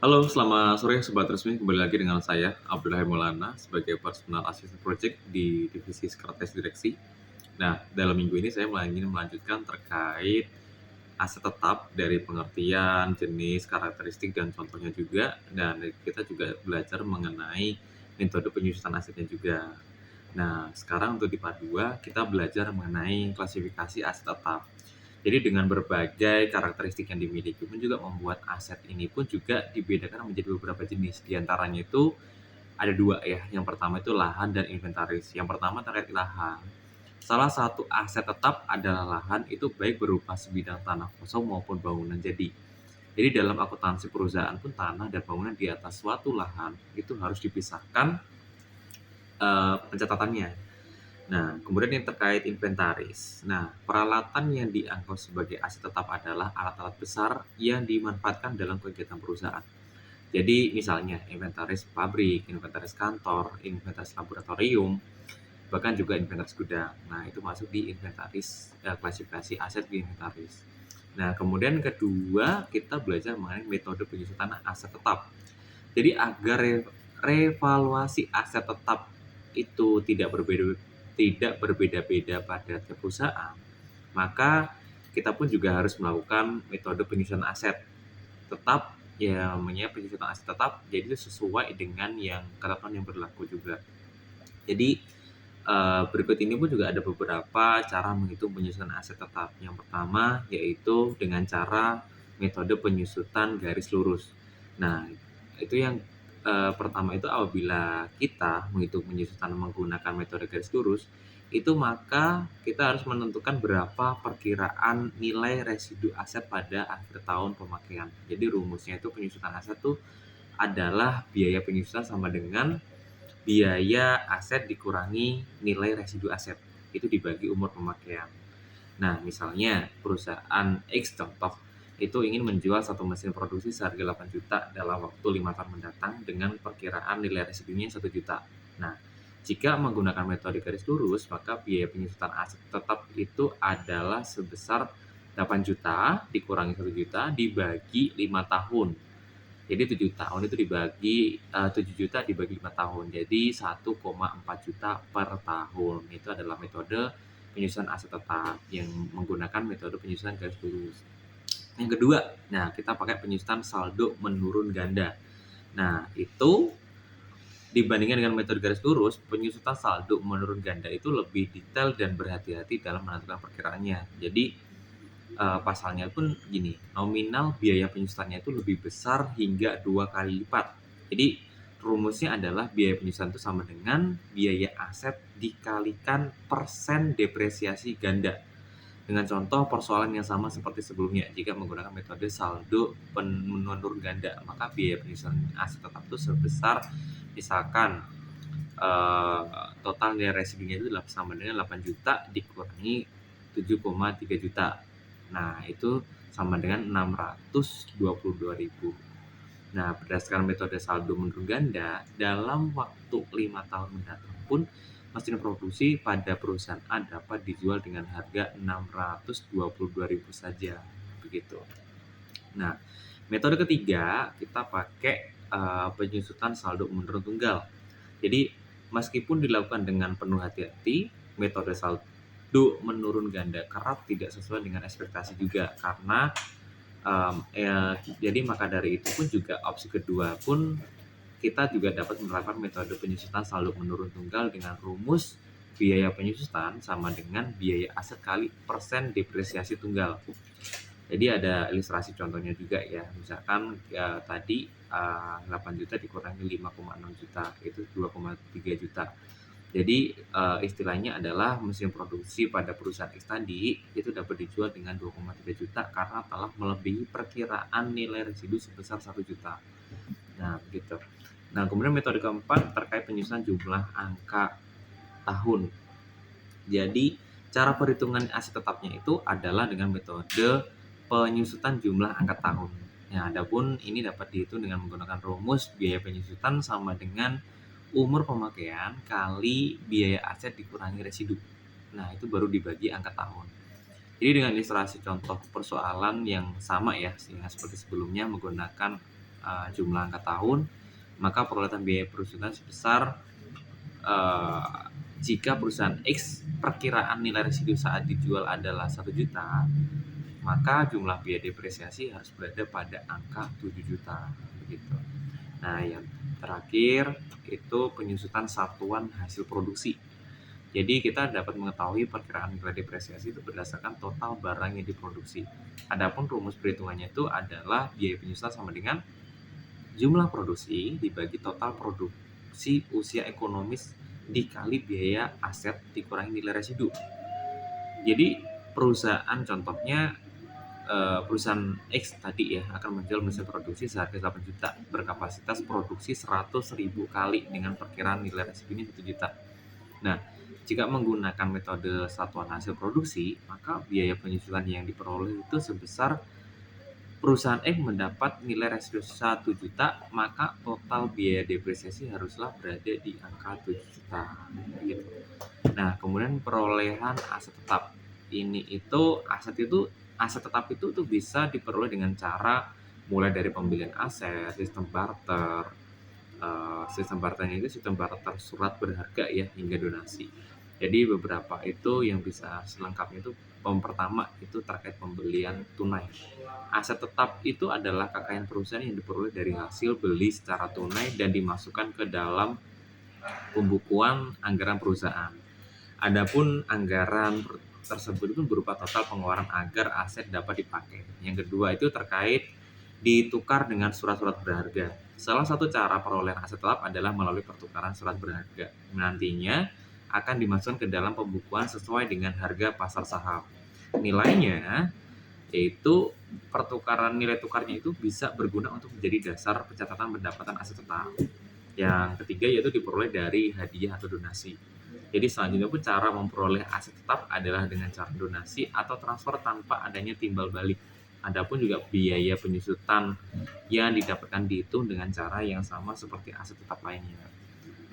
Halo, selamat sore Sobat Resmi. Kembali lagi dengan saya, Abdullah Maulana, sebagai Personal Assistant Project di Divisi Sekretaris Direksi. Nah, dalam minggu ini saya ingin melanjutkan terkait aset tetap dari pengertian, jenis, karakteristik, dan contohnya juga. Dan kita juga belajar mengenai metode penyusunan asetnya juga. Nah, sekarang untuk di part 2, kita belajar mengenai klasifikasi aset tetap. Jadi dengan berbagai karakteristik yang dimiliki pun juga membuat aset ini pun juga dibedakan menjadi beberapa jenis. Di antaranya itu ada dua ya. Yang pertama itu lahan dan inventaris. Yang pertama terkait lahan. Salah satu aset tetap adalah lahan itu baik berupa sebidang tanah kosong maupun bangunan jadi. Jadi dalam akuntansi perusahaan pun tanah dan bangunan di atas suatu lahan itu harus dipisahkan pencatatannya. Nah, kemudian yang terkait inventaris. Nah, peralatan yang dianggap sebagai aset tetap adalah alat-alat besar yang dimanfaatkan dalam kegiatan perusahaan. Jadi, misalnya inventaris pabrik, inventaris kantor, inventaris laboratorium, bahkan juga inventaris gudang. Nah, itu masuk di inventaris, klasifikasi aset di inventaris. Nah, kemudian kedua, kita belajar mengenai metode penyusunan aset tetap. Jadi agar revaluasi aset tetap itu tidak berbeda-beda pada tiap perusahaan, maka kita pun juga harus melakukan metode penyusunan aset tetap yang namanya penyusunan aset tetap jadi itu sesuai dengan yang ketentuan yang berlaku juga. Jadi berikut ini pun juga ada beberapa cara menghitung penyusunan aset tetap. Yang pertama yaitu dengan cara metode penyusutan garis lurus. Nah, itu yang pertama itu apabila kita menghitung penyusutan menggunakan metode garis lurus, itu maka kita harus menentukan berapa perkiraan nilai residu aset pada akhir tahun pemakaian. Jadi rumusnya itu penyusutan aset itu adalah biaya penyusutan sama dengan biaya aset dikurangi nilai residu aset, itu dibagi umur pemakaian. Nah, misalnya perusahaan X contoh, itu ingin menjual satu mesin produksi seharga 8 juta dalam waktu 5 tahun mendatang dengan perkiraan nilai residunya 1 juta. Nah, jika menggunakan metode garis lurus, maka biaya penyusutan aset tetap itu adalah sebesar 8 juta dikurangi 1 juta dibagi 5 tahun. Jadi 7 tahun itu dibagi 7 juta dibagi 5 tahun. Jadi 1,4 juta per tahun. Itu adalah metode penyusunan aset tetap yang menggunakan metode penyusunan garis lurus. Yang kedua, nah kita pakai penyusunan saldo menurun ganda. Nah, itu dibandingkan dengan metode garis lurus, penyusutan saldo menurun ganda itu lebih detail dan berhati-hati dalam menentukan perkiraannya. Jadi pasalnya pun gini, nominal biaya penyusutannya itu lebih besar hingga 2 kali lipat. Jadi rumusnya adalah biaya penyusutan itu sama dengan biaya aset dikalikan persen depresiasi ganda. Dengan contoh persoalan yang sama seperti sebelumnya, jika menggunakan metode saldo menurun ganda, maka biaya penyusutan aset tetap itu sebesar misalkan total nilai residunya itu sama dengan 8 juta dikurangi 7,3 juta. Nah, itu sama dengan 622.000. Nah, berdasarkan metode saldo menurun ganda, dalam waktu 5 tahun mendatang pun mesin produksi pada perusahaan A dapat dijual dengan harga 622.000 saja. Begitu. Nah, metode ketiga kita pakai penyusutan saldo menurun tunggal. Jadi, meskipun dilakukan dengan penuh hati-hati, metode saldo menurun ganda kerap tidak sesuai dengan ekspektasi juga karena jadi maka dari itu pun juga opsi kedua pun kita juga dapat menerapkan metode penyusutan saldo menurun tunggal dengan rumus biaya penyusutan sama dengan biaya aset kali persen depresiasi tunggal. Jadi ada ilustrasi contohnya juga ya. Misalkan tadi 8 juta dikurangi 5,6 juta itu 2,3 juta. Jadi istilahnya adalah mesin produksi pada perusahaan X tadi itu dapat dijual dengan 2,3 juta karena telah melebihi perkiraan nilai residu sebesar 1 juta. Nah, begitu. Nah, kemudian metode keempat terkait penyusunan jumlah angka tahun. Jadi, cara perhitungan aset tetapnya itu adalah dengan metode penyusutan jumlah angka tahun. Nah, adapun ini dapat dihitung dengan menggunakan rumus biaya penyusutan sama dengan umur pemakaian kali biaya aset dikurangi residu. Nah, itu baru dibagi angka tahun. Jadi dengan ilustrasi contoh persoalan yang sama ya, sehingga seperti sebelumnya menggunakan jumlah angka tahun, maka perolehan biaya perusahaan sebesar jika perusahaan X perkiraan nilai residu saat dijual adalah 1 juta, maka jumlah biaya depresiasi harus berada pada angka 7 juta begitu. Nah, yang terakhir itu penyusutan satuan hasil produksi. Jadi kita dapat mengetahui perkiraan nilai depresiasi itu berdasarkan total barang yang diproduksi. Adapun rumus perhitungannya itu adalah biaya penyusutan sama dengan jumlah produksi dibagi total produksi usia ekonomis dikali biaya aset dikurangi nilai residu. Jadi perusahaan contohnya perusahaan X tadi ya akan menjual mesin produksi seharga 8 juta berkapasitas produksi 100.000 kali dengan perkiraan nilai residunya 1 juta. Nah, jika menggunakan metode satuan hasil produksi, maka biaya penyusutan yang diperoleh itu sebesar perusahaan X mendapat nilai residu 1 juta, maka total biaya depresiasi haruslah berada di angka 7 juta. Gitu. Nah, kemudian perolehan aset tetap. Aset tetap itu tuh bisa diperoleh dengan cara mulai dari pembelian aset, sistem barter. Sistem barternya itu sistem barter surat berharga ya hingga donasi. Jadi beberapa itu yang bisa selengkapnya itu pertama itu terkait pembelian tunai. Aset tetap itu adalah kekayaan perusahaan yang diperoleh dari hasil beli secara tunai dan dimasukkan ke dalam pembukuan anggaran perusahaan. Adapun anggaran tersebut itu berupa total pengeluaran agar aset dapat dipakai. Yang kedua itu terkait ditukar dengan surat-surat berharga. Salah satu cara perolehan aset tetap adalah melalui pertukaran surat berharga. Nantinya akan dimasukkan ke dalam pembukuan sesuai dengan harga pasar saham. Nilainya yaitu pertukaran nilai tukarnya itu bisa berguna untuk menjadi dasar pencatatan pendapatan aset tetap. Yang ketiga yaitu diperoleh dari hadiah atau donasi. Jadi selanjutnya pun cara memperoleh aset tetap adalah dengan cara donasi atau transfer tanpa adanya timbal balik. Adapun juga biaya penyusutan yang didapatkan dihitung dengan cara yang sama seperti aset tetap lainnya.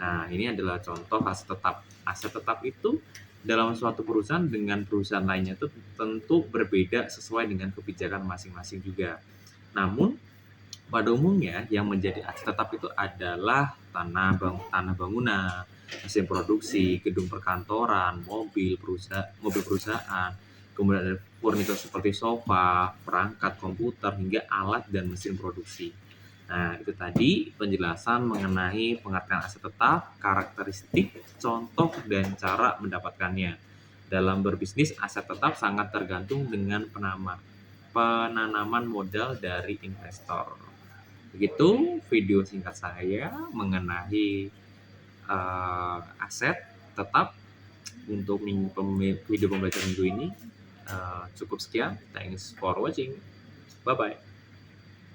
Nah, ini adalah contoh aset tetap. Aset tetap itu dalam suatu perusahaan dengan perusahaan lainnya itu tentu berbeda sesuai dengan kebijakan masing-masing juga. Namun pada umumnya yang menjadi aset tetap itu adalah tanah bangunan, mesin produksi, gedung perkantoran, mobil perusahaan, kemudian ada furnitur seperti sofa, perangkat komputer hingga alat dan mesin produksi. Nah, itu tadi penjelasan mengenai pengertian aset tetap, karakteristik, contoh, dan cara mendapatkannya. Dalam berbisnis, aset tetap sangat tergantung dengan penanaman modal dari investor. Begitu video singkat saya mengenai aset tetap untuk video pembelajaran minggu ini. Cukup sekian. Thanks for watching. Bye-bye.